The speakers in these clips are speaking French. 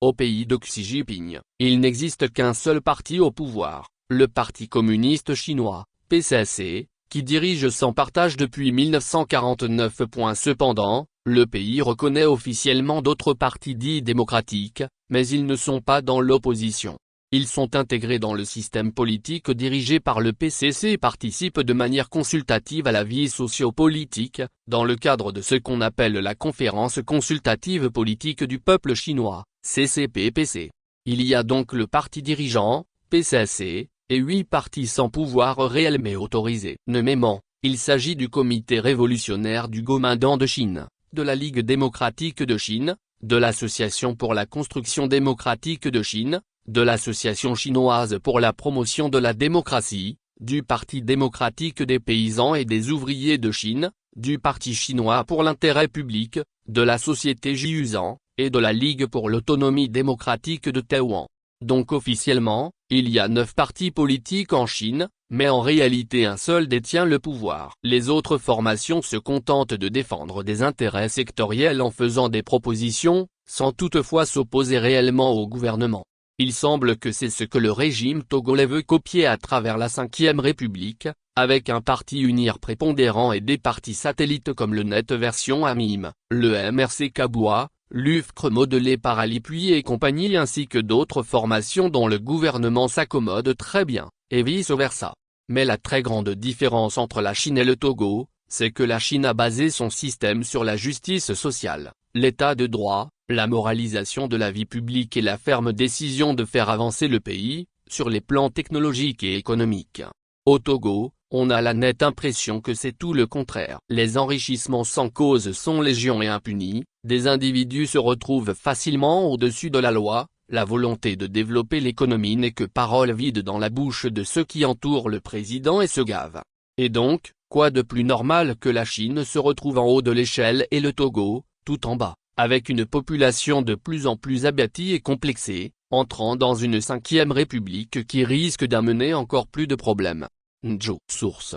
Au pays de Xi Jinping, il n'existe qu'un seul parti au pouvoir, le Parti communiste chinois, PCC, qui dirige sans partage depuis 1949. Cependant, le pays reconnaît officiellement d'autres partis dits démocratiques, mais ils ne sont pas dans l'opposition. Ils sont intégrés dans le système politique dirigé par le PCC et participent de manière consultative à la vie socio-politique, dans le cadre de ce qu'on appelle la Conférence consultative politique du peuple chinois, CCP-PC. Il y a donc le parti dirigeant, PCC, et 8 partis sans pouvoir réel mais autorisés. Nommément, il s'agit du Comité révolutionnaire du Kuomintang de Chine, de la Ligue démocratique de Chine, de l'Association pour la construction démocratique de Chine, de l'Association chinoise pour la promotion de la démocratie, du Parti démocratique des paysans et des ouvriers de Chine, du Parti chinois pour l'intérêt public, de la Société Jiuzhan, et de la Ligue pour l'autonomie démocratique de Taïwan. Donc officiellement, il y a 9 partis politiques en Chine, mais en réalité un seul détient le pouvoir. Les autres formations se contentent de défendre des intérêts sectoriels en faisant des propositions, sans toutefois s'opposer réellement au gouvernement. Il semble que c'est ce que le régime togolais veut copier à travers la 5e République, avec un parti unir prépondérant et des partis satellites comme le Net version AMIM, le MRC Kabua, l'UFCRE modelé par Ali Puy et compagnie ainsi que d'autres formations dont le gouvernement s'accommode très bien, et vice-versa. Mais la très grande différence entre la Chine et le Togo, c'est que la Chine a basé son système sur la justice sociale, l'état de droit, la moralisation de la vie publique et la ferme décision de faire avancer le pays, sur les plans technologiques et économiques. Au Togo, on a la nette impression que c'est tout le contraire. Les enrichissements sans cause sont légion et impunis, des individus se retrouvent facilement au-dessus de la loi, la volonté de développer l'économie n'est que parole vide dans la bouche de ceux qui entourent le président et se gavent. Et donc, quoi de plus normal que la Chine se retrouve en haut de l'échelle et le Togo, tout en bas, avec une population de plus en plus abattie et complexée, entrant dans une 5e République qui risque d'amener encore plus de problèmes. Njo. Source.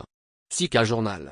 Sika Journal.